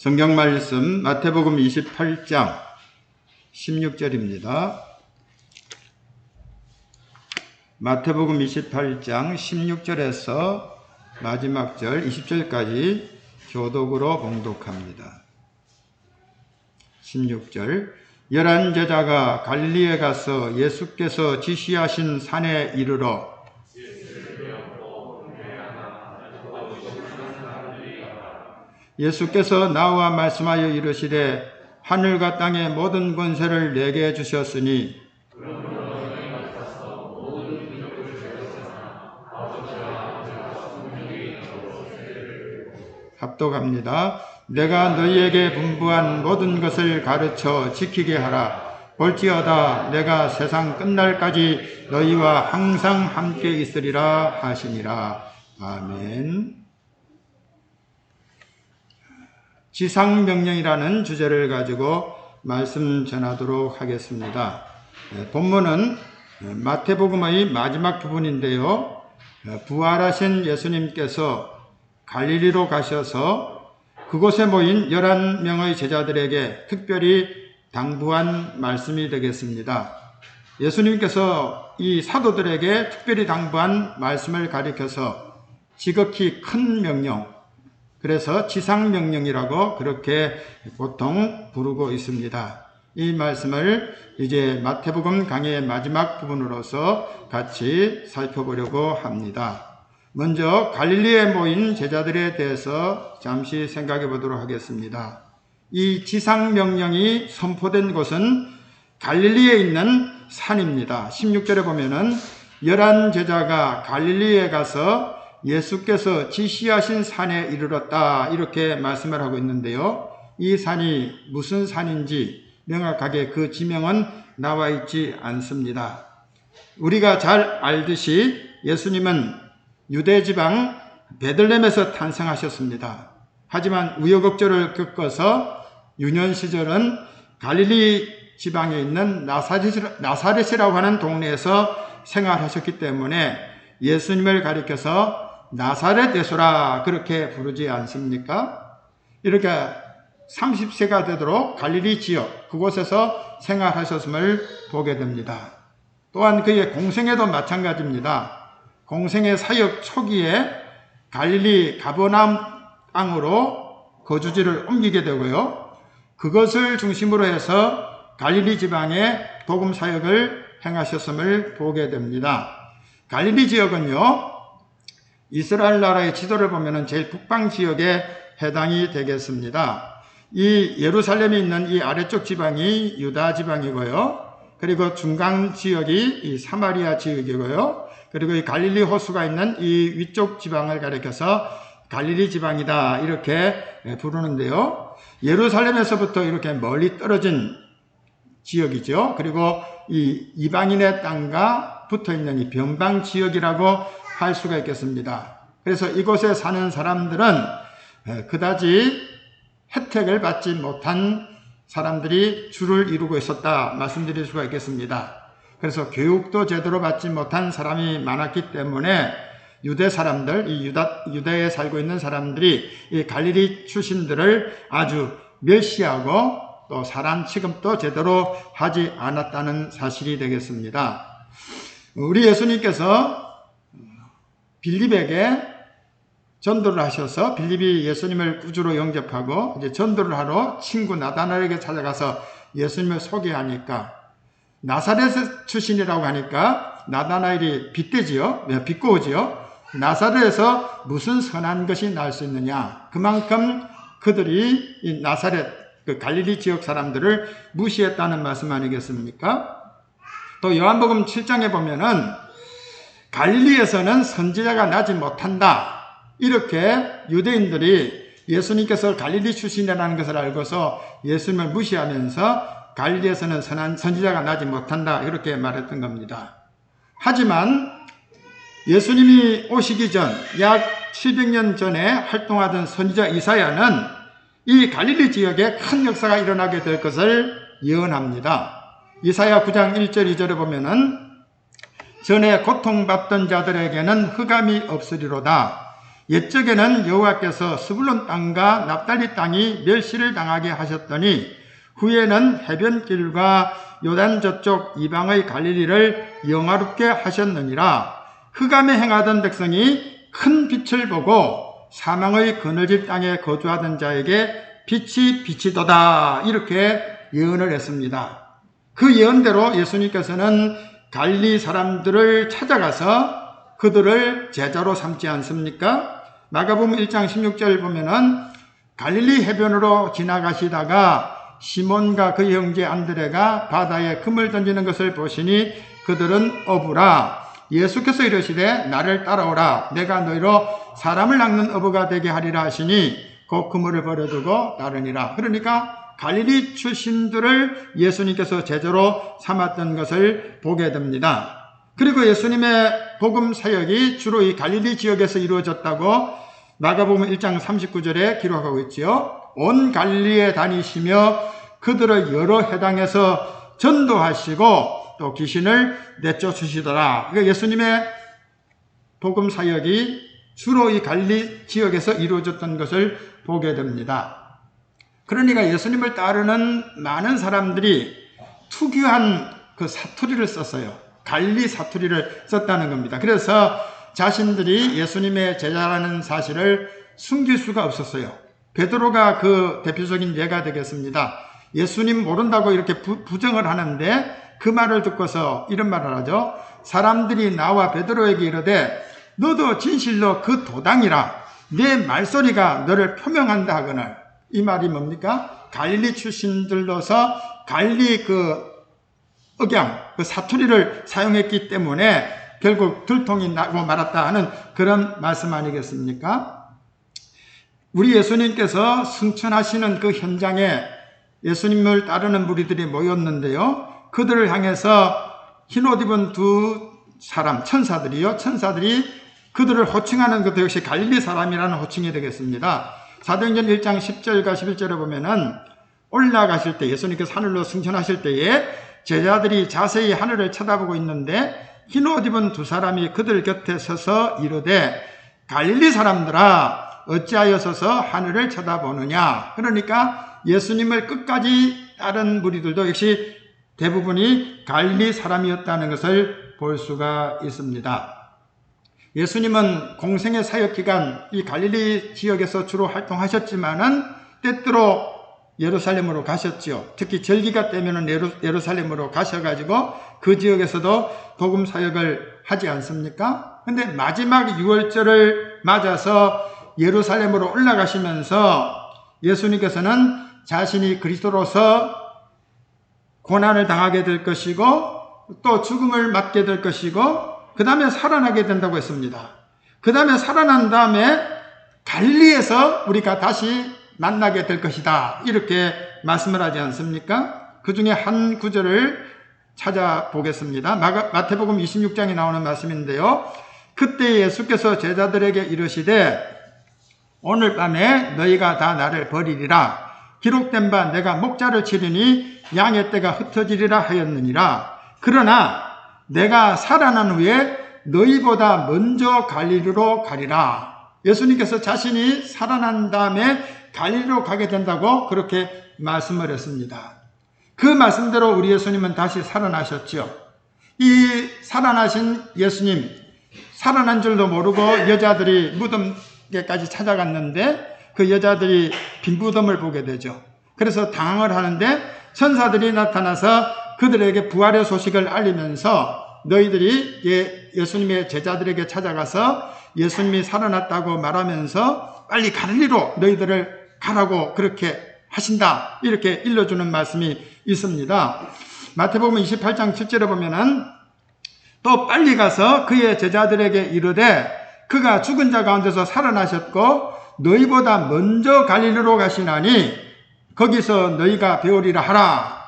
성경 말씀 마태복음 28장 16절입니다. 마태복음 28장 16절에서 마지막 절 20절까지 교독으로 봉독합니다. 16절 열한 제자가 갈릴리에 가서 예수께서 지시하신 산에 이르러 예수께서 나와 말씀하여 이르시되 하늘과 땅의 모든 권세를 내게 주셨으니 합독합니다. 내가 너희에게 분부한 모든 것을 가르쳐 지키게 하라. 볼지어다 내가 세상 끝날까지 너희와 항상 함께 있으리라 하시니라. 아멘. 지상명령이라는 주제를 가지고 말씀 전하도록 하겠습니다. 본문은 마태복음의 마지막 부분인데요. 부활하신 예수님께서 갈릴리로 가셔서 그곳에 모인 11명의 제자들에게 특별히 당부한 말씀이 되겠습니다. 예수님께서 이 사도들에게 특별히 당부한 말씀을 가리켜서 지극히 큰 명령, 그래서 지상명령이라고 그렇게 보통 부르고 있습니다. 이 말씀을 이제 마태복음 강의의 마지막 부분으로서 같이 살펴보려고 합니다. 먼저 갈릴리에 모인 제자들에 대해서 잠시 생각해 보도록 하겠습니다. 이 지상명령이 선포된 곳은 갈릴리에 있는 산입니다. 16절에 보면은 11제자가 갈릴리에 가서 예수께서 지시하신 산에 이르렀다 이렇게 말씀을 하고 있는데요. 이 산이 무슨 산인지 명확하게 그 지명은 나와 있지 않습니다. 우리가 잘 알듯이 예수님은 유대지방 베들레헴에서 탄생하셨습니다. 하지만 우여곡절을 겪어서 유년 시절은 갈릴리 지방에 있는 나사렛이라고 하는 동네에서 생활하셨기 때문에 예수님을 가리켜서 나사렛 예수라 그렇게 부르지 않습니까? 이렇게 30세가 되도록 갈릴리 지역 그곳에서 생활하셨음을 보게 됩니다. 또한 그의 공생애도 마찬가지입니다. 공생애 사역 초기에 갈릴리 가버나움 땅으로 거주지를 옮기게 되고요. 그것을 중심으로 해서 갈릴리 지방에 복음 사역을 행하셨음을 보게 됩니다. 갈릴리 지역은요, 이스라엘 나라의 지도를 보면 제일 북방 지역에 해당이 되겠습니다. 이 예루살렘이 있는 이 아래쪽 지방이 유다 지방이고요. 그리고 중간 지역이 이 사마리아 지역이고요. 그리고 이 갈릴리 호수가 있는 이 위쪽 지방을 가리켜서 갈릴리 지방이다 이렇게 부르는데요. 예루살렘에서부터 이렇게 멀리 떨어진 지역이죠. 그리고 이 이방인의 땅과 붙어있는 이 변방 지역이라고 할 수가 있겠습니다. 그래서 이곳에 사는 사람들은 그다지 혜택을 받지 못한 사람들이 주를 이루고 있었다 말씀드릴 수가 있겠습니다. 그래서 교육도 제대로 받지 못한 사람이 많았기 때문에 유대 사람들, 이 유대에 살고 있는 사람들이 이 갈릴리 출신들을 아주 멸시하고 또 사람 취급도 제대로 하지 않았다는 사실이 되겠습니다. 우리 예수님께서 빌립에게 전도를 하셔서 빌립이 예수님을 구주로 영접하고 이제 전도를 하러 친구 나다나엘에게 찾아가서 예수님을 소개하니까 나사렛 출신이라고 하니까 나다나엘이 빗대지요, 비꼬지요. 나사렛에서 무슨 선한 것이 날 수 있느냐. 그만큼 그들이 이 나사렛 그 갈릴리 지역 사람들을 무시했다는 말씀 아니겠습니까? 또 요한복음 7장에 보면은 갈릴리에서는 선지자가 나지 못한다. 이렇게 유대인들이 예수님께서 갈릴리 출신이라는 것을 알고서 예수님을 무시하면서 갈릴리에서는 선한 선지자가 나지 못한다. 이렇게 말했던 겁니다. 하지만 예수님이 오시기 전 약 700년 전에 활동하던 선지자 이사야는 이 갈릴리 지역에 큰 역사가 일어나게 될 것을 예언합니다. 이사야 9장 1절 2절에 보면은 전에 고통받던 자들에게는 흑암이 없으리로다. 옛적에는 여호와께서 스불론 땅과 납달리 땅이 멸시를 당하게 하셨더니 후에는 해변길과 요단 저쪽 이방의 갈릴리를 영화롭게 하셨느니라. 흑암에 행하던 백성이 큰 빛을 보고 사망의 그늘진 땅에 거주하던 자에게 빛이 비치도다, 이렇게 예언을 했습니다. 그 예언대로 예수님께서는 갈릴리 사람들을 찾아가서 그들을 제자로 삼지 않습니까? 마가복음 1장 16절 보면은 갈릴리 해변으로 지나가시다가 시몬과 그 형제 안드레가 바다에 금을 던지는 것을 보시니 그들은 어부라. 예수께서 이르시되 나를 따라오라. 내가 너희로 사람을 낚는 어부가 되게 하리라 하시니 그 그물을 버려두고 따르니라. 그러니까 갈릴리 출신들을 예수님께서 제자로 삼았던 것을 보게 됩니다. 그리고 예수님의 복음 사역이 주로 이 갈릴리 지역에서 이루어졌다고 마가복음 1장 39절에 기록하고 있지요. 온 갈릴리에 다니시며 그들의 여러 회당에서 전도하시고 또 귀신을 내쫓으시더라. 그러니까 예수님의 복음 사역이 주로 이 갈릴리 지역에서 이루어졌던 것을 보게 됩니다. 그러니까 예수님을 따르는 많은 사람들이 특유한 그 사투리를 썼어요. 갈릴리 사투리를 썼다는 겁니다. 그래서 자신들이 예수님의 제자라는 사실을 숨길 수가 없었어요. 베드로가 그 대표적인 예가 되겠습니다. 예수님 모른다고 이렇게 부정을 하는데 그 말을 듣고서 이런 말을 하죠. 사람들이 나와 베드로에게 이르되 너도 진실로 그 도당이라 내 말소리가 너를 표명한다 하거늘. 이 말이 뭡니까? 갈릴리 출신들로서 갈릴리 그 억양, 그 사투리를 사용했기 때문에 결국 들통이 나고 말았다 하는 그런 말씀 아니겠습니까? 우리 예수님께서 승천하시는 그 현장에 예수님을 따르는 무리들이 모였는데요. 그들을 향해서 흰옷 입은 두 사람, 천사들이요. 천사들이 그들을 호칭하는 것도 역시 갈릴리 사람이라는 호칭이 되겠습니다. 사도행전 1장 10절과 11절에 보면은 올라가실 때 예수님께서 하늘로 승천하실 때에 제자들이 자세히 하늘을 쳐다보고 있는데 흰옷 입은 두 사람이 그들 곁에 서서 이르되 갈릴리 사람들아 어찌하여 서서 하늘을 쳐다보느냐. 그러니까 예수님을 끝까지 따른 무리들도 역시 대부분이 갈릴리 사람이었다는 것을 볼 수가 있습니다. 예수님은 공생의 사역 기간 이 갈릴리 지역에서 주로 활동하셨지만은 때때로 예루살렘으로 가셨지요. 특히 절기가 때면은 예루살렘으로 가셔가지고 그 지역에서도 복음 사역을 하지 않습니까? 근데 마지막 유월절을 맞아서 예루살렘으로 올라가시면서 예수님께서는 자신이 그리스도로서 고난을 당하게 될 것이고 또 죽음을 맞게 될 것이고 그 다음에 살아나게 된다고 했습니다. 그 다음에 살아난 다음에 갈릴리에서 우리가 다시 만나게 될 것이다. 이렇게 말씀을 하지 않습니까? 그 중에 한 구절을 찾아보겠습니다. 마태복음 26장에 나오는 말씀인데요. 그때 예수께서 제자들에게 이르시되 오늘 밤에 너희가 다 나를 버리리라. 기록된 바 내가 목자를 치리니 양의 떼가 흩어지리라 하였느니라. 그러나 내가 살아난 후에 너희보다 먼저 갈릴리로 가리라. 예수님께서 자신이 살아난 다음에 갈릴리로 가게 된다고 그렇게 말씀을 했습니다. 그 말씀대로 우리 예수님은 다시 살아나셨죠. 이 살아나신 예수님, 살아난 줄도 모르고 여자들이 무덤에까지 찾아갔는데 그 여자들이 빈 무덤을 보게 되죠. 그래서 당황을 하는데 천사들이 나타나서 그들에게 부활의 소식을 알리면서 너희들이 예수님의 제자들에게 찾아가서 예수님이 살아났다고 말하면서 빨리 갈릴리로 너희들을 가라고 그렇게 하신다. 이렇게 일러주는 말씀이 있습니다. 마태복음 28장 7절에 보면은 또 빨리 가서 그의 제자들에게 이르되 그가 죽은 자 가운데서 살아나셨고 너희보다 먼저 갈릴리로 가시나니 거기서 너희가 배우리라 하라.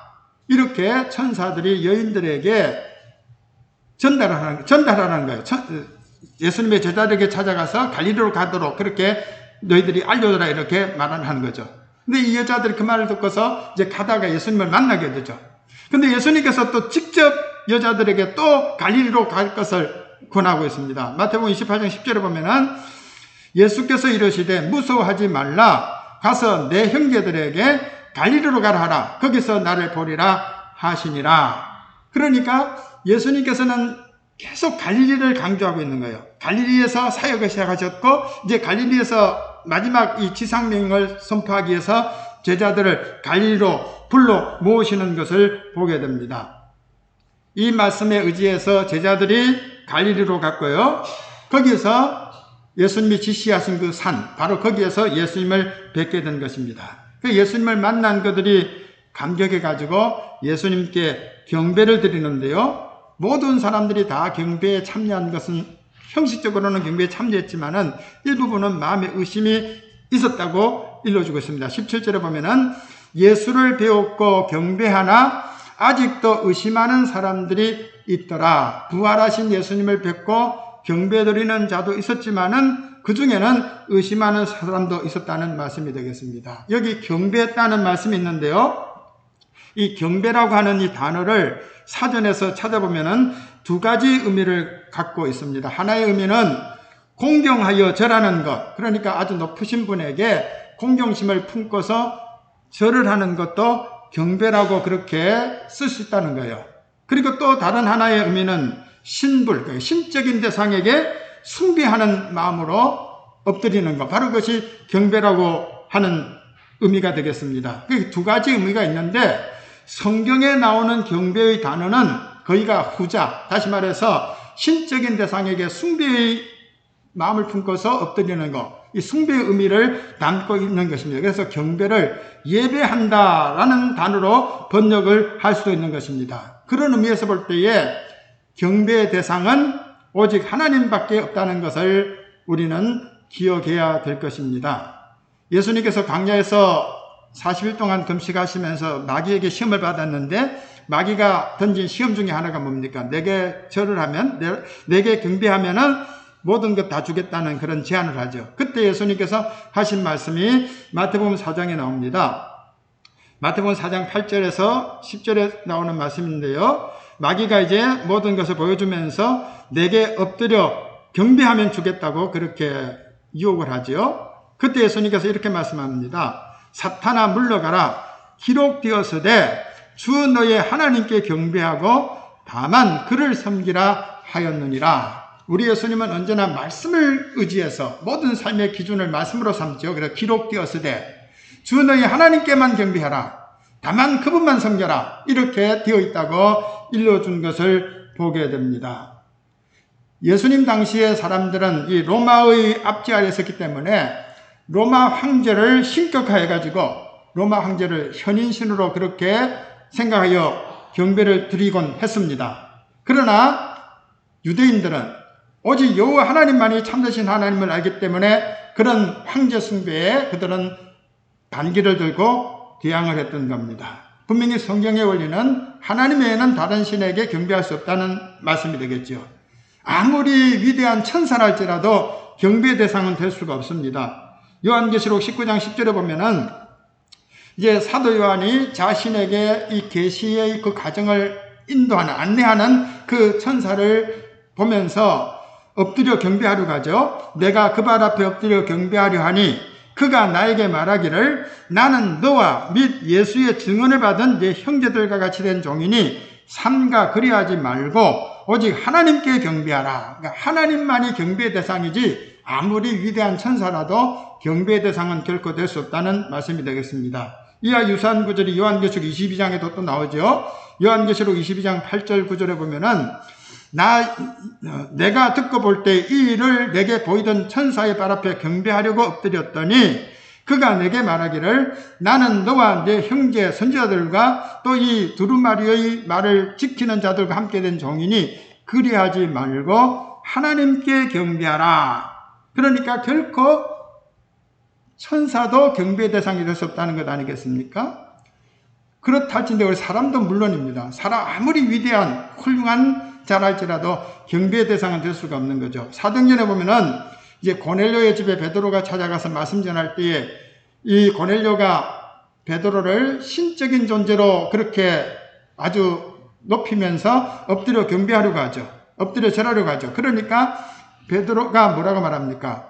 이렇게 천사들이 여인들에게 전달하는 거예요. 예수님의 제자들에게 찾아가서 갈릴리로 가도록 그렇게 너희들이 알려줘라 이렇게 말하는 거죠. 근데 이 여자들이 그 말을 듣고서 이제 가다가 예수님을 만나게 되죠. 근데 예수님께서 또 직접 여자들에게 또 갈릴리로 갈 것을 권하고 있습니다. 마태복음 28장 10절에 보면은 예수께서 이르시되 무서워하지 말라. 가서 내 형제들에게 갈릴리로 가라 하라. 거기서 나를 보리라 하시니라. 그러니까 예수님께서는 계속 갈릴리를 강조하고 있는 거예요. 갈릴리에서 사역을 시작하셨고 이제 갈릴리에서 마지막 이 지상명령을 선포하기 위해서 제자들을 갈릴리로 불러 모으시는 것을 보게 됩니다. 이 말씀에 의지해서 제자들이 갈릴리로 갔고요. 거기에서 예수님이 지시하신 그 산, 바로 거기에서 예수님을 뵙게 된 것입니다. 그 예수님을 만난 그들이 감격해가지고 예수님께 경배를 드리는데요. 모든 사람들이 다 경배에 참여한 것은 형식적으로는 경배에 참여했지만은 일부분은 마음의 의심이 있었다고 일러주고 있습니다. 17절에 보면은 예수를 배웠고 경배하나 아직도 의심하는 사람들이 있더라. 부활하신 예수님을 뵙고 경배드리는 자도 있었지만은 그 중에는 의심하는 사람도 있었다는 말씀이 되겠습니다. 여기 경배했다는 말씀이 있는데요. 이 경배라고 하는 이 단어를 사전에서 찾아보면은 두 가지 의미를 갖고 있습니다. 하나의 의미는 공경하여 절하는 것, 그러니까 아주 높으신 분에게 공경심을 품고서 절을 하는 것도 경배라고 그렇게 쓸 수 있다는 거예요. 그리고 또 다른 하나의 의미는 신불, 신적인 대상에게 숭배하는 마음으로 엎드리는 것, 바로 그것이 경배라고 하는 의미가 되겠습니다. 두 가지 의미가 있는데 성경에 나오는 경배의 단어는 거의가 후자, 다시 말해서 신적인 대상에게 숭배의 마음을 품고서 엎드리는 것, 이 숭배의 의미를 담고 있는 것입니다. 그래서 경배를 예배한다라는 단어로 번역을 할 수도 있는 것입니다. 그런 의미에서 볼 때에 경배의 대상은 오직 하나님밖에 없다는 것을 우리는 기억해야 될 것입니다. 예수님께서 광야에서 40일 동안 금식하시면서 마귀에게 시험을 받았는데 마귀가 던진 시험 중에 하나가 뭡니까? 내게 절을 하면, 내게 경배하면은 모든 것 다 주겠다는 그런 제안을 하죠. 그때 예수님께서 하신 말씀이 마태복음 4장에 나옵니다. 마태복음 4장 8절에서 10절에 나오는 말씀인데요. 마귀가 이제 모든 것을 보여주면서 내게 엎드려 경배하면 주겠다고 그렇게 유혹을 하죠. 그때 예수님께서 이렇게 말씀합니다. 사탄아 물러가라. 기록되었으되 주 너의 하나님께 경배하고 다만 그를 섬기라 하였느니라. 우리 예수님은 언제나 말씀을 의지해서 모든 삶의 기준을 말씀으로 삼죠. 그래서 기록되었으되 주 너희 하나님께만 경배하라. 다만 그분만 섬겨라. 이렇게 되어 있다고 일러준 것을 보게 됩니다. 예수님 당시의 사람들은 이 로마의 압제 아래에 있었기 때문에 로마 황제를 신격화해가지고 로마 황제를 현인신으로 그렇게 생각하여 경배를 드리곤 했습니다. 그러나 유대인들은 오직 여호와 하나님만이 참되신 하나님을 알기 때문에 그런 황제 숭배에 그들은 반기를 들고 대항을 했던 겁니다. 분명히 성경의 원리는 하나님 외에는 다른 신에게 경배할 수 없다는 말씀이 되겠죠. 아무리 위대한 천사랄지라도 경배 대상은 될 수가 없습니다. 요한계시록 19장 10절에 보면은 이제 사도 요한이 자신에게 이 계시의 그 과정을 인도하는, 안내하는 그 천사를 보면서 엎드려 경배하려 가죠. 내가 그 발 앞에 엎드려 경배하려 하니 그가 나에게 말하기를 나는 너와 및 예수의 증언을 받은 내 형제들과 같이 된 종이니 삼가 그리하지 말고 오직 하나님께 경배하라. 그러니까 하나님만이 경배의 대상이지 아무리 위대한 천사라도 경배의 대상은 결코 될 수 없다는 말씀이 되겠습니다. 이와 유사한 구절이 요한계시록 22장에도 또 나오죠. 요한계시록 22장 8절 9절에 보면은 내가 듣고 볼 때 이 일을 내게 보이던 천사의 발 앞에 경배하려고 엎드렸더니 그가 내게 말하기를 나는 너와 내 형제 선지자들과 또 이 두루마리의 말을 지키는 자들과 함께 된 종이니 그리하지 말고 하나님께 경배하라. 그러니까 결코 천사도 경배 대상이 될 수 없다는 것 아니겠습니까? 그렇다 할진데 우리 사람도 물론입니다. 사람 아무리 위대한 훌륭한 자랄지라도 경배의 대상은 될 수가 없는 거죠. 사도행전에 보면은 이제 고넬료의 집에 베드로가 찾아가서 말씀 전할 때에 이 고넬료가 베드로를 신적인 존재로 그렇게 아주 높이면서 엎드려 경배하려고 하죠. 엎드려 절하려고 하죠. 그러니까 베드로가 뭐라고 말합니까?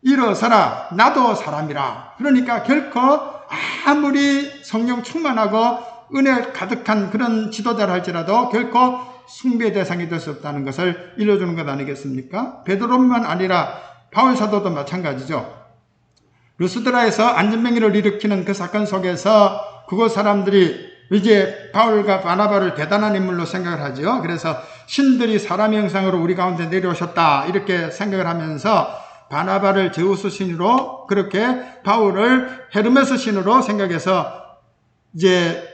일어서라, 나도 사람이라. 그러니까 결코 아무리 성령 충만하고 은혜 가득한 그런 지도자를 할지라도 결코 숭배 대상이 될 수 없다는 것을 일러주는 것 아니겠습니까? 베드로만 아니라 바울 사도도 마찬가지죠. 루스드라에서 안전병기를 일으키는 그 사건 속에서 그곳 사람들이 이제 바울과 바나바를 대단한 인물로 생각을 하죠. 그래서 신들이 사람의 형상으로 우리 가운데 내려오셨다 이렇게 생각을 하면서 바나바를 제우스 신으로, 그렇게 바울을 헤르메스 신으로 생각해서 이제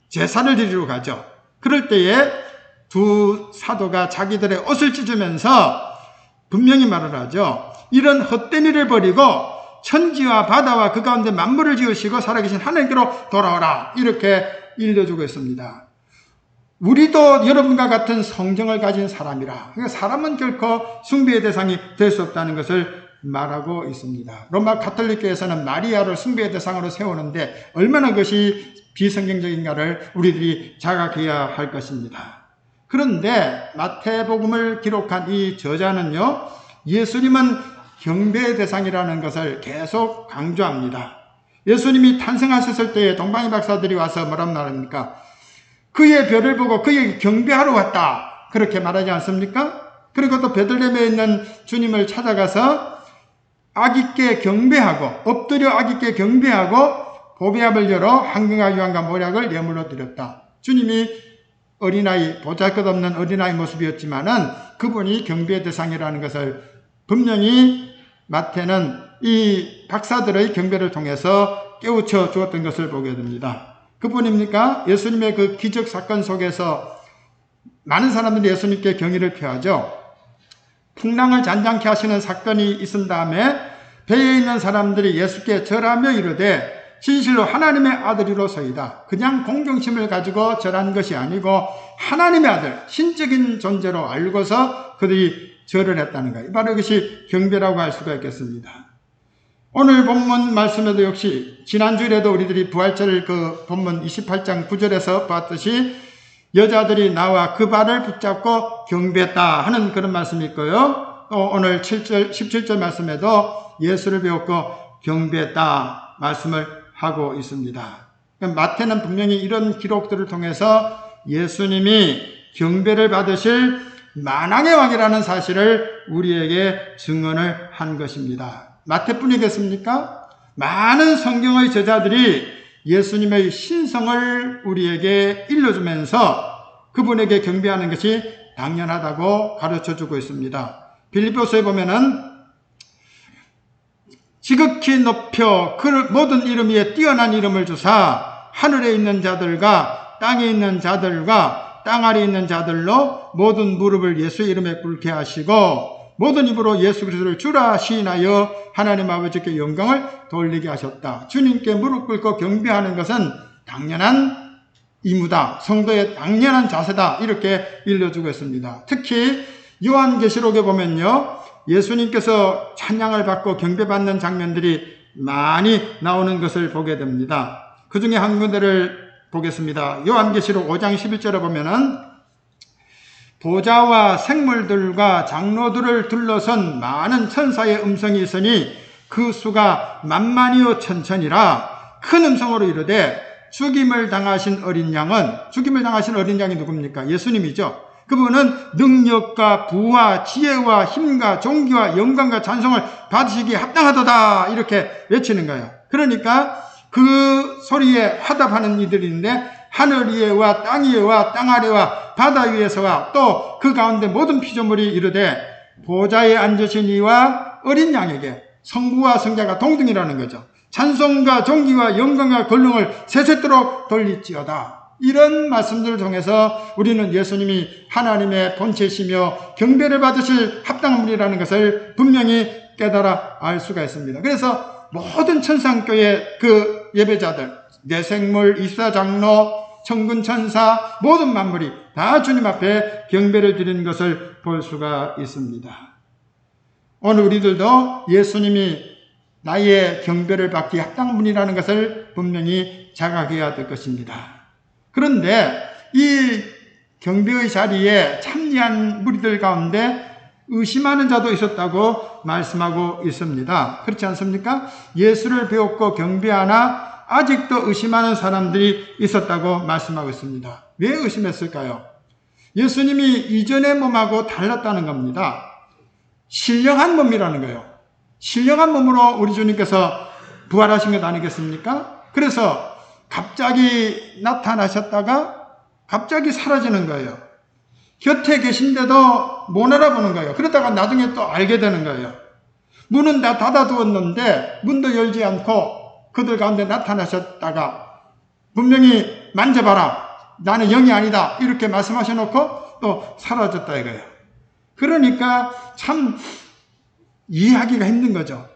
제사를 드리러 가죠. 그럴 때에 두 사도가 자기들의 옷을 찢으면서 분명히 말을 하죠. 이런 헛된 일을 버리고 천지와 바다와 그 가운데 만물을 지으시고 살아계신 하나님께로 돌아오라, 이렇게 일러주고 있습니다. 우리도 여러분과 같은 성정을 가진 사람이라. 그러니까 사람은 결코 숭배의 대상이 될 수 없다는 것을 말하고 있습니다. 로마 가톨릭교에서는 마리아를 숭배의 대상으로 세우는데 얼마나 그것이 비성경적인가를 우리들이 자각해야 할 것입니다. 그런데 마태복음을 기록한 이 저자는요, 예수님은 경배의 대상이라는 것을 계속 강조합니다. 예수님이 탄생하셨을 때에 동방의 박사들이 와서 뭐란 말입니까? 그의 별을 보고 그에게 경배하러 왔다, 그렇게 말하지 않습니까? 그리고 또 베들레헴에 있는 주님을 찾아가서 아기께 경배하고, 엎드려 아기께 경배하고 보배압을 열어 황금과 유황과 모략을 예물로 드렸다. 주님이 어린아이, 보잘것없는 어린아이 모습이었지만은 그분이 경배의 대상이라는 것을 분명히 마태는 이 박사들의 경배를 통해서 깨우쳐 주었던 것을 보게 됩니다. 그뿐입니까? 예수님의 그 기적 사건 속에서 많은 사람들이 예수님께 경의를 표하죠. 풍랑을 잔잔케 하시는 사건이 있은 다음에 배에 있는 사람들이 예수께 절하며 이르되 진실로 하나님의 아들이로소이다. 그냥 공경심을 가지고 절한 것이 아니고 하나님의 아들, 신적인 존재로 알고서 그들이 절을 했다는 거예요. 바로 이것이 경배라고 할 수가 있겠습니다. 오늘 본문 말씀에도 역시 지난주에도 우리들이 부활절 그 본문 28장 9절에서 봤듯이 여자들이 나와 그 발을 붙잡고 경배했다 하는 그런 말씀이 있고요. 또 오늘 7절, 17절 말씀에도 예수를 배웠고 경배했다 말씀을 하고 있습니다. 마태는 분명히 이런 기록들을 통해서 예수님이 경배를 받으실 만왕의 왕이라는 사실을 우리에게 증언을 한 것입니다. 마태뿐이겠습니까? 많은 성경의 저자들이 예수님의 신성을 우리에게 일러주면서 그분에게 경배하는 것이 당연하다고 가르쳐주고 있습니다. 빌립보서에 보면은 지극히 높여 그 모든 이름 위에 뛰어난 이름을 주사 하늘에 있는 자들과 땅에 있는 자들과 땅 아래에 있는 자들로 모든 무릎을 예수의 이름에 꿇게 하시고 모든 입으로 예수 그리스도를 주라 시인하여 하나님 아버지께 영광을 돌리게 하셨다. 주님께 무릎 꿇고 경배하는 것은 당연한 의무다. 성도의 당연한 자세다. 이렇게 일러주고 있습니다. 특히 요한계시록에 보면요, 예수님께서 찬양을 받고 경배받는 장면들이 많이 나오는 것을 보게 됩니다. 그 중에 한 군데를 보겠습니다. 요한계시록 5장 11절에 보면은 보좌와 생물들과 장로들을 둘러선 많은 천사의 음성이 있으니 그 수가 만만이요 천천이라 큰 음성으로 이르되 죽임을 당하신 어린 양은, 죽임을 당하신 어린 양이 누굽니까? 예수님이죠. 그분은 능력과 부와 지혜와 힘과 존귀와 영광과 찬송을 받으시기에 합당하도다 이렇게 외치는 거예요. 그러니까 그 소리에 화답하는 이들인데 하늘 위에와 땅 위에와 땅 아래와 바다 위에서와 또 그 가운데 모든 피조물이 이르되 보좌에 앉으신 이와 어린 양에게 성부와 성자가 동등이라는 거죠. 찬송과 존귀와 영광과 권능을 세세토록 돌릴지어다. 이런 말씀들을 통해서 우리는 예수님이 하나님의 본체시며 경배를 받으실 합당한 분이라는 것을 분명히 깨달아 알 수가 있습니다. 그래서 모든 천상교회 그 예배자들, 내생물, 이사장로, 천군천사, 모든 만물이 다 주님 앞에 경배를 드리는 것을 볼 수가 있습니다. 오늘 우리들도 예수님이 나의 경배를 받기 합당한 분이라는 것을 분명히 자각해야 될 것입니다. 그런데 이 경배의 자리에 참여한 무리들 가운데 의심하는 자도 있었다고 말씀하고 있습니다. 그렇지 않습니까? 예수를 배웠고 경배하나 아직도 의심하는 사람들이 있었다고 말씀하고 있습니다. 왜 의심했을까요? 예수님이 이전의 몸하고 달랐다는 겁니다. 신령한 몸이라는 거예요. 신령한 몸으로 우리 주님께서 부활하신 것 아니겠습니까? 그래서 갑자기 나타나셨다가 갑자기 사라지는 거예요. 곁에 계신데도 못 알아보는 거예요. 그러다가 나중에 또 알게 되는 거예요. 문은 다 닫아두었는데 문도 열지 않고 그들 가운데 나타나셨다가 분명히 만져봐라. 나는 영이 아니다. 이렇게 말씀하셔놓고 또 사라졌다 이거예요. 그러니까 참 이해하기가 힘든 거죠.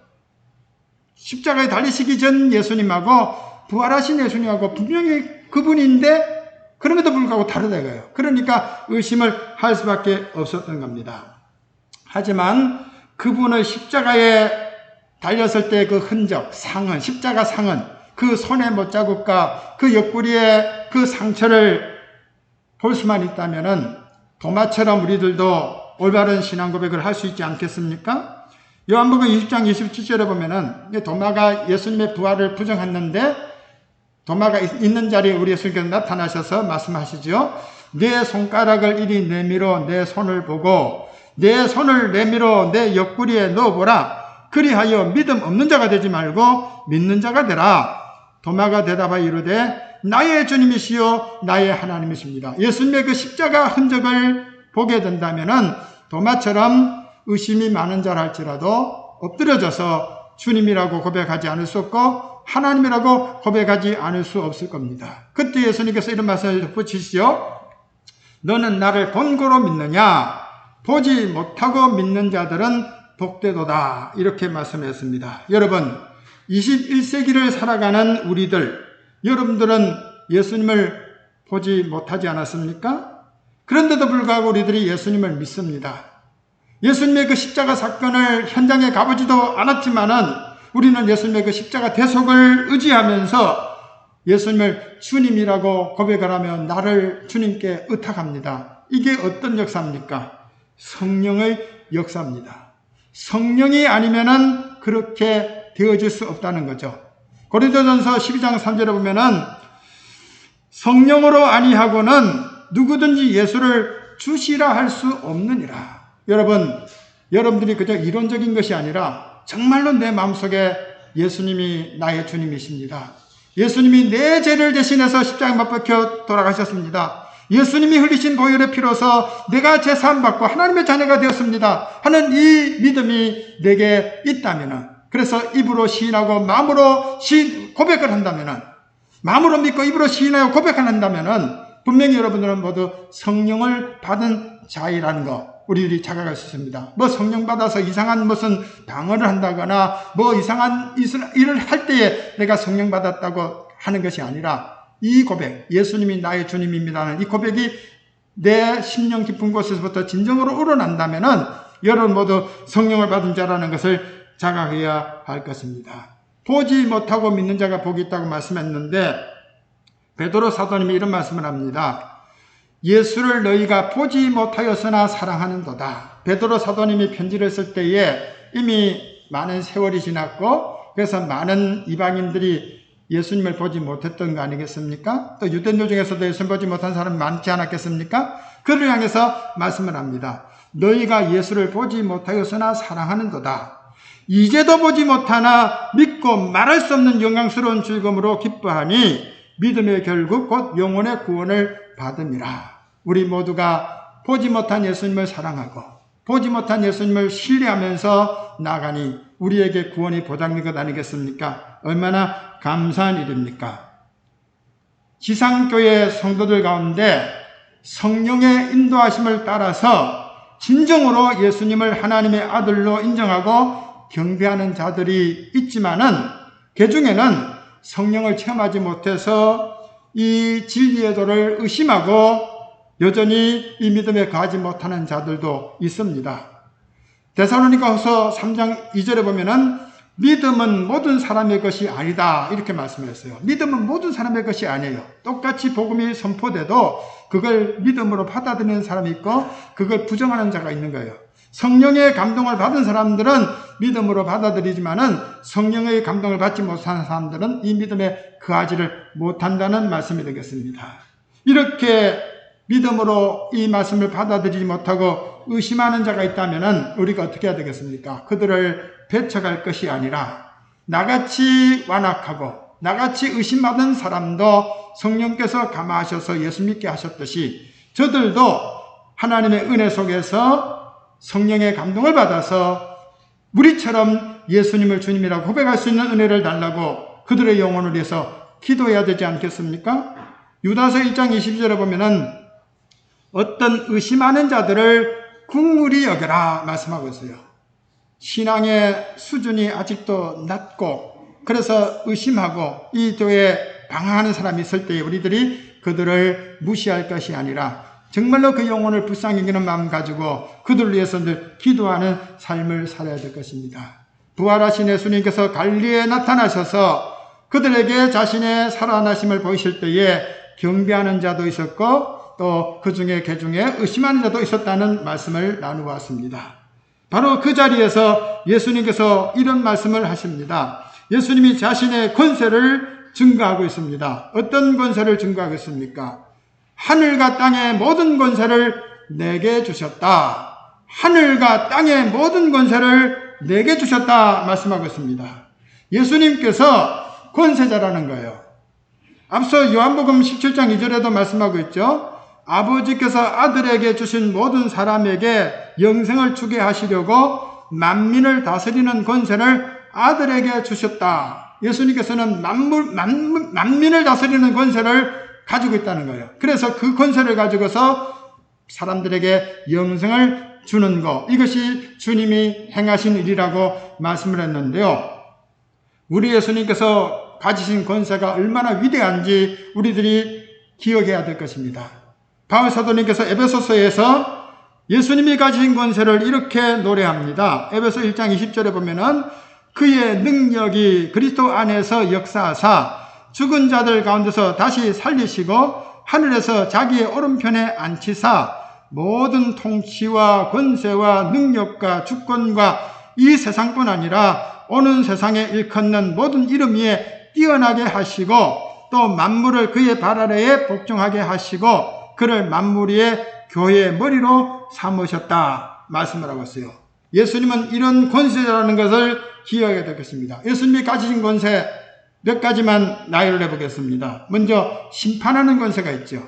십자가에 달리시기 전 예수님하고 부활하신 예수님하고 분명히 그분인데 그럼에도 불구하고 다르다 이거예요. 그러니까 의심을 할 수밖에 없었던 겁니다. 하지만 그분의 십자가에 달렸을 때 그 흔적, 상흔, 십자가 상흔, 그 손의 못자국과 그 옆구리의 그 상처를 볼 수만 있다면은 도마처럼 우리들도 올바른 신앙 고백을 할 수 있지 않겠습니까? 요한복음 20장 27절에 보면은 도마가 예수님의 부활을 부정했는데 도마가 있는 자리에 우리 예수님께서 나타나셔서 말씀하시죠. 내 손가락을 이리 내밀어 내 손을 보고 내 손을 내밀어 내 옆구리에 넣어보라. 그리하여 믿음 없는 자가 되지 말고 믿는 자가 되라. 도마가 대답하여 이르되 나의 주님이시요 나의 하나님이십니다. 예수님의 그 십자가 흔적을 보게 된다면은 도마처럼 의심이 많은 자라 할지라도 엎드려져서 주님이라고 고백하지 않을 수 없고 하나님이라고 고백하지 않을 수 없을 겁니다. 그때 예수님께서 이런 말씀을 붙이시죠. 너는 나를 본고로 믿느냐? 보지 못하고 믿는 자들은 복되도다. 이렇게 말씀했습니다. 여러분, 21세기를 살아가는 우리들, 여러분들은 예수님을 보지 못하지 않았습니까? 그런데도 불구하고 우리들이 예수님을 믿습니다. 예수님의 그 십자가 사건을 현장에 가보지도 않았지만은 우리는 예수님의 그 십자가 대속을 의지하면서 예수님을 주님이라고 고백을 하며 나를 주님께 의탁합니다. 이게 어떤 역사입니까? 성령의 역사입니다. 성령이 아니면은 그렇게 되어질 수 없다는 거죠. 고린도전서 12장 3절에 보면은 성령으로 아니하고는 누구든지 예수를 주시라 할 수 없느니라. 여러분들이 그저 이론적인 것이 아니라 정말로 내 마음속에 예수님이 나의 주님이십니다. 예수님이 내 죄를 대신해서 십자가에 못 박혀 돌아가셨습니다. 예수님이 흘리신 보혈의 피로서 내가 제사함 받고 하나님의 자녀가 되었습니다 하는 이 믿음이 내게 있다면, 그래서 입으로 시인하고 마음으로 고백을 한다면, 마음으로 믿고 입으로 시인하여 고백을 한다면 분명히 여러분들은 모두 성령을 받은 자이라는 거 우리들이 자각할 수 있습니다. 뭐 성령 받아서 이상한 무슨 방언을 한다거나 뭐 이상한 일을 할 때에 내가 성령 받았다고 하는 것이 아니라 이 고백, 예수님이 나의 주님입니다는 이 고백이 내 심령 깊은 곳에서부터 진정으로 우러난다면은 여러분 모두 성령을 받은 자라는 것을 자각해야 할 것입니다. 보지 못하고 믿는 자가 복이 있다고 말씀했는데 베드로 사도님이 이런 말씀을 합니다. 예수를 너희가 보지 못하였으나 사랑하는도다. 베드로 사도님이 편지를 쓸 때에 이미 많은 세월이 지났고 그래서 많은 이방인들이 예수님을 보지 못했던 거 아니겠습니까? 또 유대인들 중에서도 예수님 보지 못한 사람이 많지 않았겠습니까? 그를 향해서 말씀을 합니다. 너희가 예수를 보지 못하였으나 사랑하는도다. 이제도 보지 못하나 믿고 말할 수 없는 영광스러운 즐거움으로 기뻐하니 믿음의 결국 곧 영혼의 구원을 받음이라. 우리 모두가 보지 못한 예수님을 사랑하고 보지 못한 예수님을 신뢰하면서 나가니 우리에게 구원이 보장된 것 아니겠습니까? 얼마나 감사한 일입니까? 지상교회 성도들 가운데 성령의 인도하심을 따라서 진정으로 예수님을 하나님의 아들로 인정하고 경배하는 자들이 있지만은 그 중에는 성령을 체험하지 못해서 이 진리의 도를 의심하고 여전히 이 믿음에 가지 못하는 자들도 있습니다. 데살로니가후서 3장 2절에 보면은 믿음은 모든 사람의 것이 아니다 이렇게 말씀을 했어요. 믿음은 모든 사람의 것이 아니에요. 똑같이 복음이 선포돼도 그걸 믿음으로 받아들이는 사람이 있고 그걸 부정하는 자가 있는 거예요. 성령의 감동을 받은 사람들은 믿음으로 받아들이지만은 성령의 감동을 받지 못한 사람들은 이 믿음에 거하지를 못한다는 말씀이 되겠습니다. 이렇게 믿음으로 이 말씀을 받아들이지 못하고 의심하는 자가 있다면은 우리가 어떻게 해야 되겠습니까? 그들을 배척할 것이 아니라 나같이 완악하고 나같이 의심받은 사람도 성령께서 감화하셔서 예수 믿게 하셨듯이 저들도 하나님의 은혜 속에서 성령의 감동을 받아서 우리처럼 예수님을 주님이라고 고백할 수 있는 은혜를 달라고 그들의 영혼을 위해서 기도해야 되지 않겠습니까? 유다서 1장 22절에 보면은 어떤 의심하는 자들을 국물이 여겨라 말씀하고 있어요. 신앙의 수준이 아직도 낮고 그래서 의심하고 이 교회에 방황하는 사람이 있을 때 우리들이 그들을 무시할 것이 아니라 정말로 그 영혼을 불쌍히 여기는 마음 가지고 그들을 위해서 늘 기도하는 삶을 살아야 될 것입니다. 부활하신 예수님께서 갈릴리에 나타나셔서 그들에게 자신의 살아나심을 보이실 때에 경배하는 자도 있었고 또 그 중에 의심하는 자도 있었다는 말씀을 나누었습니다. 바로 그 자리에서 예수님께서 이런 말씀을 하십니다. 예수님이 자신의 권세를 증거하고 있습니다. 어떤 권세를 증거하고 있습니까? 하늘과 땅의 모든 권세를 내게 주셨다. 하늘과 땅의 모든 권세를 내게 주셨다 말씀하고 있습니다. 예수님께서 권세자라는 거예요. 앞서 요한복음 17장 2절에도 말씀하고 있죠. 아버지께서 아들에게 주신 모든 사람에게 영생을 주게 하시려고 만민을 다스리는 권세를 아들에게 주셨다. 예수님께서는 만민을 다스리는 권세를 가지고 있다는 거예요. 그래서 그 권세를 가지고서 사람들에게 영생을 주는 것, 이것이 주님이 행하신 일이라고 말씀을 했는데요. 우리 예수님께서 가지신 권세가 얼마나 위대한지 우리들이 기억해야 될 것입니다. 바울 사도님께서 에베소서에서 예수님이 가지신 권세를 이렇게 노래합니다. 에베소 1장 20절에 보면은 그의 능력이 그리스도 안에서 역사하사 죽은 자들 가운데서 다시 살리시고 하늘에서 자기의 오른편에 앉히사 모든 통치와 권세와 능력과 주권과 이 세상뿐 아니라 오는 세상에 일컫는 모든 이름 위에 뛰어나게 하시고 또 만물을 그의 발 아래에 복종하게 하시고 그를 만물 위의 교회의 머리로 삼으셨다 말씀을 하고 있어요. 예수님은 이런 권세라는 것을 기억해야 되겠습니다. 예수님이 가지신 권세 몇 가지만 나열을 해보겠습니다. 먼저 심판하는 권세가 있죠.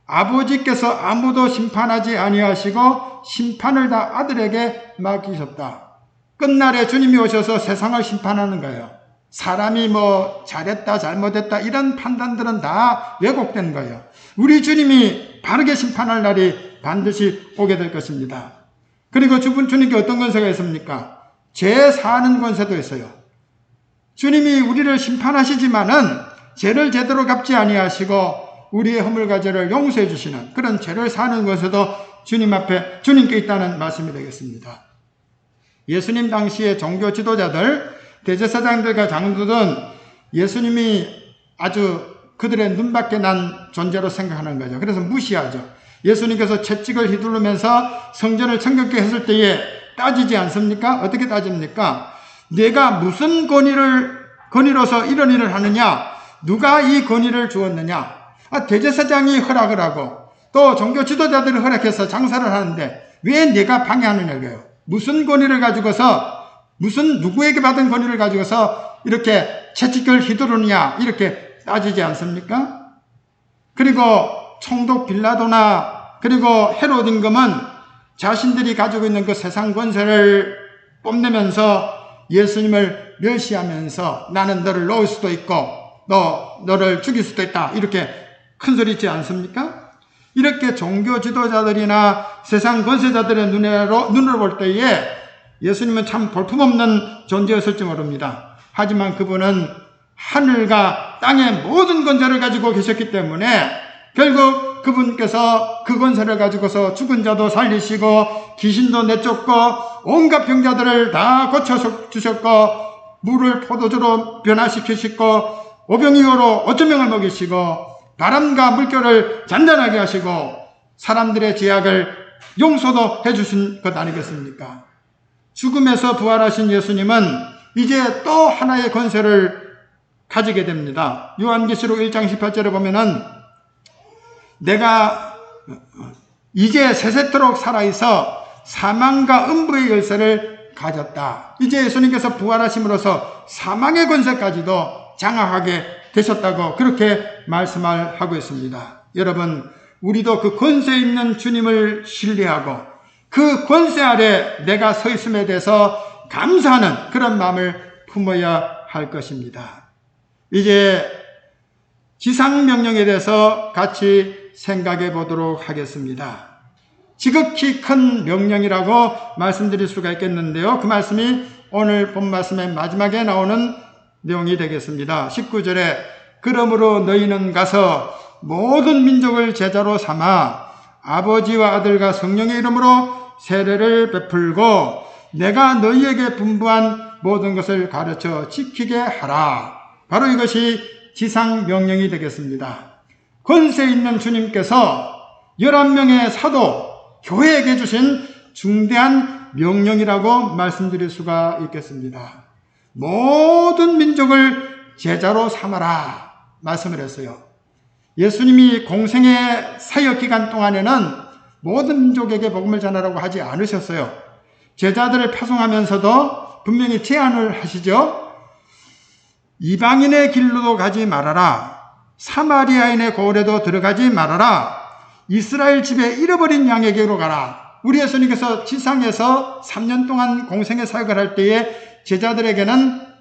아버지께서 아무도 심판하지 아니하시고 심판을 다 아들에게 맡기셨다. 끝날에 주님이 오셔서 세상을 심판하는 거예요. 사람이 뭐 잘했다 잘못했다 이런 판단들은 다 왜곡된 거예요. 우리 주님이 바르게 심판할 날이 반드시 오게 될 것입니다. 그리고 주님께 어떤 권세가 있습니까? 죄 사하는 권세도 있어요. 주님이 우리를 심판하시지만은 죄를 제대로 갚지 아니하시고 우리의 허물과 죄를 용서해 주시는 그런 죄를 사하는 권세도 주님 앞에 주님께 있다는 말씀이 되겠습니다. 예수님 당시의 종교 지도자들 대제사장들과 장로들은 예수님이 아주 그들의 눈밖에 난 존재로 생각하는 거죠. 그래서 무시하죠. 예수님께서 채찍을 휘두르면서 성전을 청결케 했을 때에 따지지 않습니까? 어떻게 따집니까? 내가 무슨 권위로서 이런 일을 하느냐? 누가 이 권위를 주었느냐? 대제사장이 허락을 하고 또 종교 지도자들이 허락해서 장사를 하는데 왜 내가 방해하느냐고요. 무슨 권위를 가지고서 누구에게 받은 권위를 가지고서 이렇게 채찍을 휘두르느냐 이렇게 따지지 않습니까? 그리고 총독 빌라도나 그리고 헤롯 임금은 자신들이 가지고 있는 그 세상 권세를 뽐내면서 예수님을 멸시하면서 나는 너를 놓을 수도 있고 너를 죽일 수도 있다 이렇게 큰소리치 않습니까? 이렇게 종교 지도자들이나 세상 권세자들의 눈으로 볼 때에 예수님은 참 볼품없는 존재였을지 모릅니다. 하지만 그분은 하늘과 땅의 모든 권세를 가지고 계셨기 때문에 결국 그분께서 그 권세를 가지고서 죽은 자도 살리시고 귀신도 내쫓고 온갖 병자들을 다 고쳐주셨고 물을 포도주로 변화시키시고 오병이어로 5,000명을 먹이시고 바람과 물결을 잔잔하게 하시고 사람들의 죄악을 용서도 해주신 것 아니겠습니까? 죽음에서 부활하신 예수님은 이제 또 하나의 권세를 가지게 됩니다. 요한계시록 1장 18절에 보면은 내가 이제 세세토록 살아있어 사망과 음부의 열쇠를 가졌다. 이제 예수님께서 부활하심으로써 사망의 권세까지도 장악하게 되셨다고 그렇게 말씀을 하고 있습니다. 여러분, 우리도 그 권세 있는 주님을 신뢰하고 그 권세 아래 내가 서 있음에 대해서 감사하는 그런 마음을 품어야 할 것입니다. 이제 지상명령에 대해서 같이 생각해 보도록 하겠습니다. 지극히 큰 명령이라고 말씀드릴 수가 있겠는데요. 그 말씀이 오늘 본 말씀의 마지막에 나오는 내용이 되겠습니다. 19절에 그러므로 너희는 가서 모든 민족을 제자로 삼아 아버지와 아들과 성령의 이름으로 세례를 베풀고 내가 너희에게 분부한 모든 것을 가르쳐 지키게 하라. 바로 이것이 지상명령이 되겠습니다. 권세 있는 주님께서 11명의 사도, 교회에게 주신 중대한 명령이라고 말씀드릴 수가 있겠습니다. 모든 민족을 제자로 삼아라 말씀을 했어요. 예수님이 공생의 사역 기간 동안에는 모든 민족에게 복음을 전하라고 하지 않으셨어요. 제자들을 파송하면서도 분명히 제안을 하시죠. 이방인의 길로도 가지 말아라. 사마리아인의 고을에도 들어가지 말아라. 이스라엘 집에 잃어버린 양에게로 가라. 우리 예수님께서 지상에서 3년 동안 공생의 사역을 할 때에 제자들에게는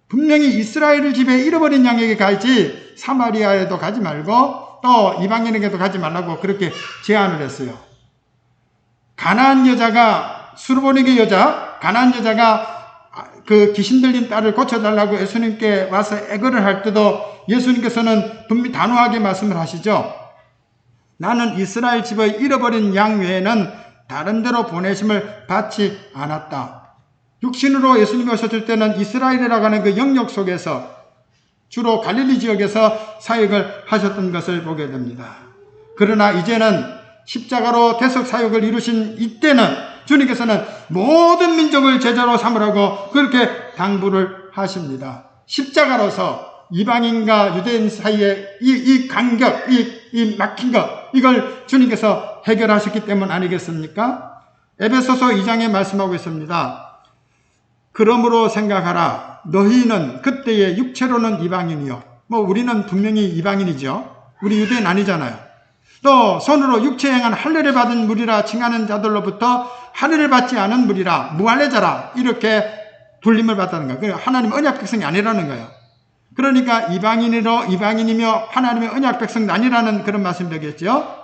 분명히 이스라엘 집에 잃어버린 양에게 가지 사마리아에도 가지 말고 또 이방인에게도 가지 말라고 그렇게 제안을 했어요. 가나안 여자가 수르보니게 여자, 가나안 여자가 그 귀신 들린 딸을 고쳐달라고 예수님께 와서 애걸을 할 때도 예수님께서는 분명히 단호하게 말씀을 하시죠. 나는 이스라엘 집의 잃어버린 양 외에는 다른 데로 보내심을 받지 않았다. 육신으로 예수님이 오셨을 때는 이스라엘이라고 하는 그 영역 속에서 주로 갈릴리 지역에서 사역을 하셨던 것을 보게 됩니다. 그러나 이제는 십자가로 대속 사역을 이루신 이때는 주님께서는 모든 민족을 제자로 삼으라고 그렇게 당부를 하십니다. 십자가로서 이방인과 유대인 사이에 이 간격, 이 막힌 것, 이걸 주님께서 해결하셨기 때문 아니겠습니까? 에베소서 2장에 말씀하고 있습니다. 그러므로 생각하라. 너희는 그때의 육체로는 이방인이요. 우리는 분명히 이방인이죠. 우리 유대인 아니잖아요. 또 손으로 육체 행한 할례를 받은 무리라 칭하는 자들로부터 할례를 받지 않은 무리라 무할례자라 이렇게 불림을 받다는 거예요. 하나님 언약 백성이 아니라는 거예요. 그러니까 이방인이며 하나님의 언약 백성이 아니라는 그런 말씀이 되겠죠.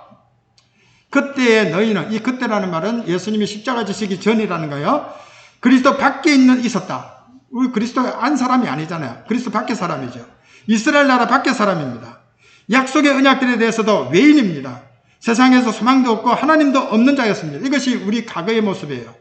그때에 너희는, 이 그때라는 말은 예수님이 십자가 지시기 전이라는 거예요. 그리스도 밖에 있었다. 우리 그리스도 안 사람이 아니잖아요. 그리스도 밖에 사람이죠. 이스라엘 나라 밖에 사람입니다. 약속의 언약들에 대해서도 외인입니다. 세상에서 소망도 없고 하나님도 없는 자였습니다. 이것이 우리 과거의 모습이에요.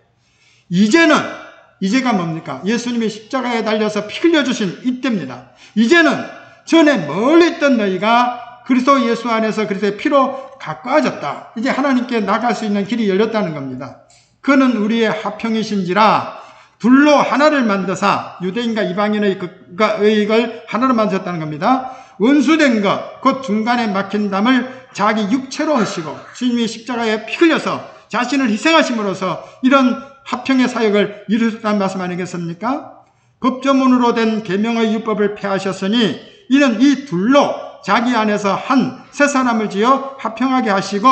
이제가 뭡니까? 예수님이 십자가에 달려서 피 흘려주신 이때입니다. 이제는 전에 멀리 있던 너희가 그리스도 예수 안에서 그리스도의 피로 가까워졌다. 이제 하나님께 나갈 수 있는 길이 열렸다는 겁니다. 그는 우리의 화평이신지라 둘로 하나를 만드사 유대인과 이방인의 걸 하나로 만드셨다는 겁니다. 원수된 것, 곧 중간에 막힌 담을 자기 육체로 하시고 주님이 십자가에 피 흘려서 자신을 희생하심으로써 이런 화평의 사역을 이루셨다는 말씀 아니겠습니까? 법조문으로 된 계명의 율법을 폐하셨으니 이는 이 둘로 자기 안에서 한 새 사람을 지어 화평하게 하시고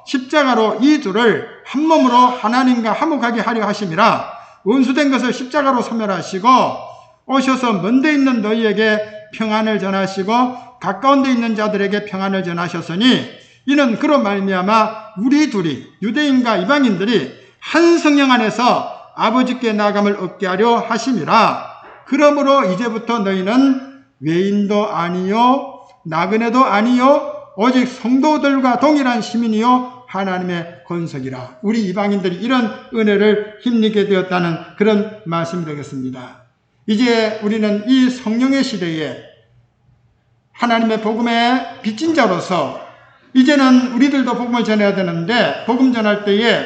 십자가로 이 둘을 한 몸으로 하나님과 화목하게 하려 하심이라. 원수된 것을 십자가로 소멸하시고 오셔서 먼데 있는 너희에게 평안을 전하시고 가까운 데 있는 자들에게 평안을 전하셨으니 이는 그로 말미암아 우리 둘이 유대인과 이방인들이 한 성령 안에서 아버지께 나아감을 얻게 하려 하심이라. 그러므로 이제부터 너희는 외인도 아니요 나그네도 아니요 오직 성도들과 동일한 시민이요 하나님의 권석이라. 우리 이방인들이 이런 은혜를 힘입게 되었다는 그런 말씀이 되겠습니다. 이제 우리는 이 성령의 시대에 하나님의 복음의 빚진 자로서 이제는 우리들도 복음을 전해야 되는데 복음 전할 때에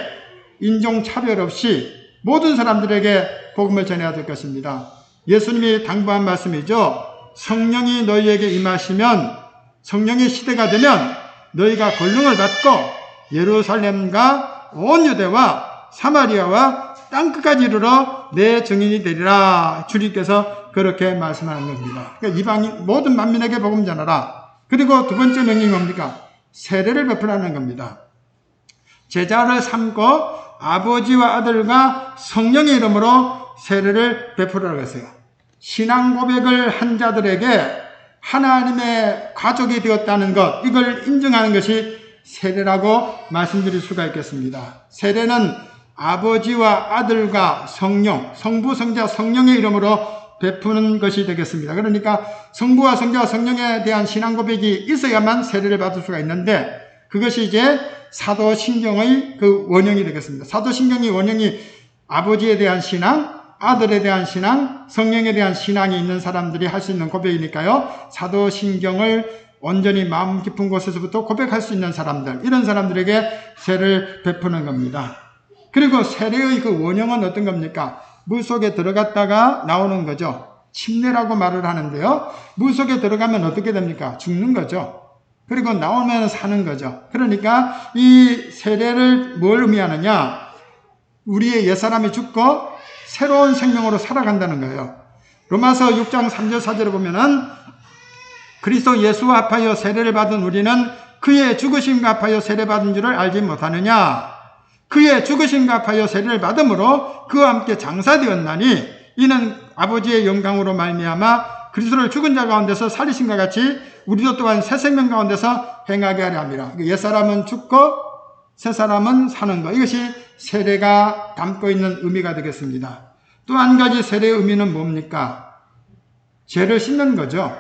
인종차별 없이 모든 사람들에게 복음을 전해야 될 것입니다. 예수님이 당부한 말씀이죠. 성령이 너희에게 임하시면, 성령의 시대가 되면 너희가 권능을 받고 예루살렘과 온 유대와 사마리아와 땅끝까지 이르러 내 증인이 되리라. 주님께서 그렇게 말씀하는 겁니다. 그러니까 이방인 모든 만민에게 복음 전하라. 그리고 두 번째 명령이 뭡니까? 세례를 베풀라는 겁니다. 제자를 삼고 아버지와 아들과 성령의 이름으로 세례를 베풀으라고 했어요. 신앙 고백을 한 자들에게 하나님의 가족이 되었다는 것, 이걸 인정하는 것이 세례라고 말씀드릴 수가 있겠습니다. 세례는 아버지와 아들과 성령, 성부, 성자, 성령의 이름으로 베푸는 것이 되겠습니다. 그러니까 성부와 성자와 성령에 대한 신앙 고백이 있어야만 세례를 받을 수가 있는데, 그것이 이제 사도신경의 그 원형이 되겠습니다. 사도신경의 원형이 아버지에 대한 신앙, 아들에 대한 신앙, 성령에 대한 신앙이 있는 사람들이 할 수 있는 고백이니까요. 사도신경을 온전히 마음 깊은 곳에서부터 고백할 수 있는 사람들, 이런 사람들에게 세례를 베푸는 겁니다. 그리고 세례의 그 원형은 어떤 겁니까? 물속에 들어갔다가 나오는 거죠. 침례라고 말을 하는데요. 물속에 들어가면 어떻게 됩니까? 죽는 거죠. 그리고 나오면 사는 거죠. 그러니까 이 세례를 뭘 의미하느냐? 우리의 옛사람이 죽고 새로운 생명으로 살아간다는 거예요. 로마서 6장 3절 4절에 보면은 그리스도 예수와 합하여 세례를 받은 우리는 그의 죽으심과 합하여 세례받은 줄을 알지 못하느냐? 그의 죽으심과 합하여 세례를 받음으로 그와 함께 장사되었나니 이는 아버지의 영광으로 말미암아 그리스도를 죽은 자 가운데서 살리심과 같이 우리도 또한 새 생명 가운데서 행하게 하려 함이라. 옛사람은 죽고 새사람은 사는 것, 이것이 세례가 담고 있는 의미가 되겠습니다. 또 한 가지 세례의 의미는 뭡니까? 죄를 씻는 거죠.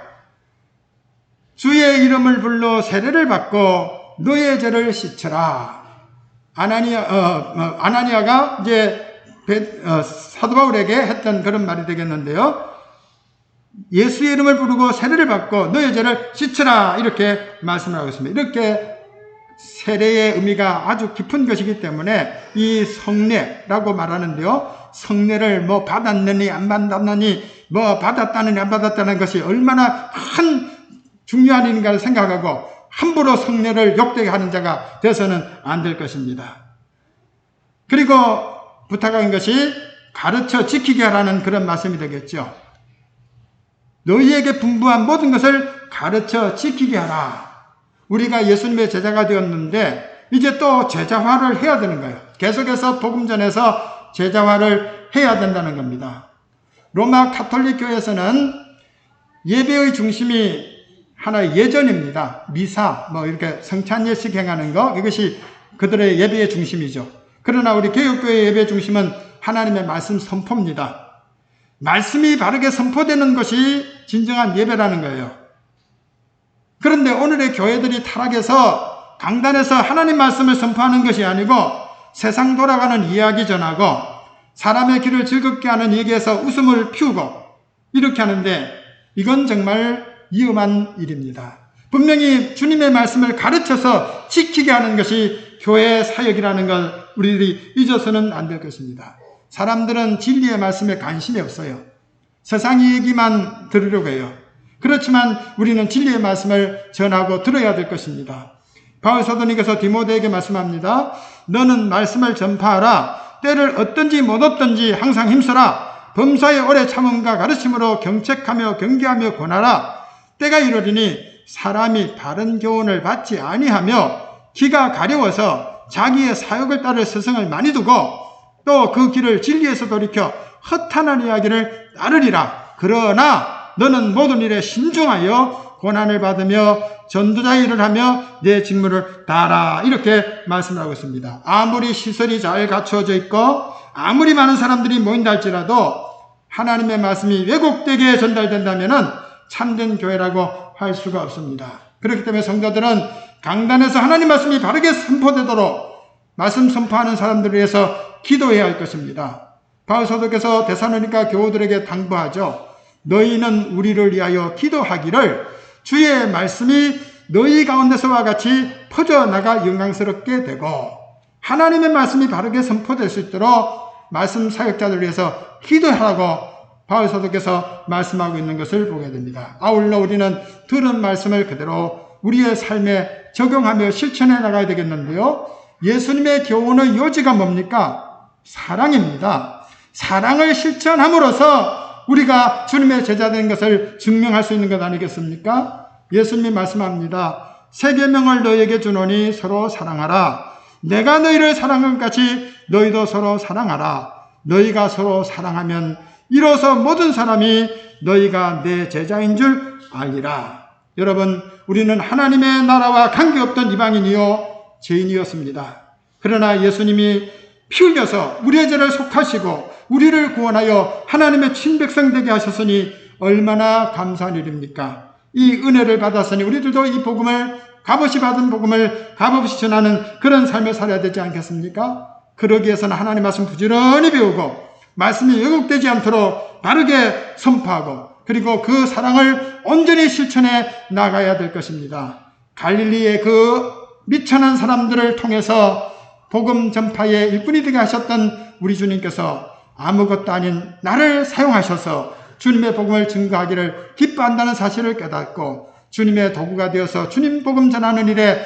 주의 이름을 불러 세례를 받고 너의 죄를 씻으라. 아나니아가 이제 사도 바울에게 했던 그런 말이 되겠는데요. 예수의 이름을 부르고 세례를 받고 너의 죄를 씻으라, 이렇게 말씀하고 있습니다. 이렇게 세례의 의미가 아주 깊은 것이기 때문에 이 성례라고 말하는데요. 성례를 뭐 받았느니 안 받았느니, 뭐 받았다느니 안 받았다는 것이 얼마나 큰 중요한 일인가를 생각하고 함부로 성례를 욕되게 하는 자가 되어서는 안 될 것입니다. 그리고 부탁한 것이 가르쳐 지키게 하라는 그런 말씀이 되겠죠. 너희에게 분부한 모든 것을 가르쳐 지키게 하라. 우리가 예수님의 제자가 되었는데 이제 또 제자화를 해야 되는 거예요. 계속해서 복음 전해서 제자화를 해야 된다는 겁니다. 로마 가톨릭 교회에서는 예배의 중심이 하나의 예전입니다. 미사, 뭐 이렇게 성찬 예식 행하는 거, 이것이 그들의 예배의 중심이죠. 그러나 우리 개혁교회의 예배의 중심은 하나님의 말씀 선포입니다. 말씀이 바르게 선포되는 것이 진정한 예배라는 거예요. 그런데 오늘의 교회들이 타락해서 강단에서 하나님 말씀을 선포하는 것이 아니고 세상 돌아가는 이야기 전하고 사람의 귀를 즐겁게 하는 얘기에서 웃음을 피우고 이렇게 하는데, 이건 정말 위험한 일입니다. 분명히 주님의 말씀을 가르쳐서 지키게 하는 것이 교회의 사역이라는 걸 우리들이 잊어서는 안 될 것입니다. 사람들은 진리의 말씀에 관심이 없어요. 세상 얘기만 들으려고 해요. 그렇지만 우리는 진리의 말씀을 전하고 들어야 될 것입니다. 바울 사도님께서 디모데에게 말씀합니다. 너는 말씀을 전파하라. 때를 얻든지 못 얻든지 항상 힘써라. 범사의 오래 참음과 가르침으로 경책하며 경계하며 권하라. 때가 이르리니 사람이 바른 교훈을 받지 아니하며 기가 가려워서 자기의 사욕을 따를 스승을 많이 두고 또 그 길을 진리에서 돌이켜 허탄한 이야기를 따르리라. 그러나 너는 모든 일에 신중하여 고난을 받으며 전도자의 일을 하며 내 직무를 다하라. 이렇게 말씀을 하고 있습니다. 아무리 시설이 잘 갖추어져 있고 아무리 많은 사람들이 모인다 할지라도 하나님의 말씀이 왜곡되게 전달된다면 참된 교회라고 할 수가 없습니다. 그렇기 때문에 성도들은 강단에서 하나님 말씀이 바르게 선포되도록 말씀 선포하는 사람들을 위해서 기도해야 할 것입니다. 바울 사도께서 데살로니가 교우들에게 당부하죠. 너희는 우리를 위하여 기도하기를 주의 말씀이 너희 가운데서와 같이 퍼져나가 영광스럽게 되고 하나님의 말씀이 바르게 선포될 수 있도록 말씀 사역자들을 위해서 기도하라고 바울 사도께서 말씀하고 있는 것을 보게 됩니다. 아울러 우리는 들은 말씀을 그대로 우리의 삶에 적용하며 실천해 나가야 되겠는데요. 예수님의 교훈의 요지가 뭡니까? 사랑입니다. 사랑을 실천함으로써 우리가 주님의 제자된 것을 증명할 수 있는 것 아니겠습니까? 예수님이 말씀합니다. 새 계명을 너희에게 주노니 서로 사랑하라. 내가 너희를 사랑한 것 같이 너희도 서로 사랑하라. 너희가 서로 사랑하면 이로써 모든 사람이 너희가 내 제자인 줄 알리라. 여러분, 우리는 하나님의 나라와 관계없던 이방인이요 죄인이었습니다. 그러나 예수님이 피 흘려서 우리의 죄를 속하시고 우리를 구원하여 하나님의 친백성 되게 하셨으니 얼마나 감사한 일입니까? 이 은혜를 받았으니 우리들도 이 복음을, 값없이 받은 복음을 값없이 전하는 그런 삶을 살아야 되지 않겠습니까? 그러기 위해서는 하나님 말씀 부지런히 배우고 말씀이 왜곡되지 않도록 바르게 선포하고 그리고 그 사랑을 온전히 실천해 나가야 될 것입니다. 갈릴리의 그 미천한 사람들을 통해서 복음 전파의 일꾼이 되게 하셨던 우리 주님께서 아무것도 아닌 나를 사용하셔서 주님의 복음을 증거하기를 기뻐한다는 사실을 깨닫고 주님의 도구가 되어서 주님 복음 전하는 일에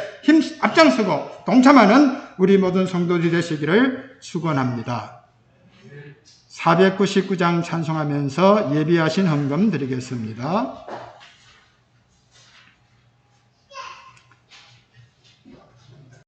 앞장서고 동참하는 우리 모든 성도들이 되시기를 축원합니다. 499장 찬송하면서 예비하신 헌금 드리겠습니다.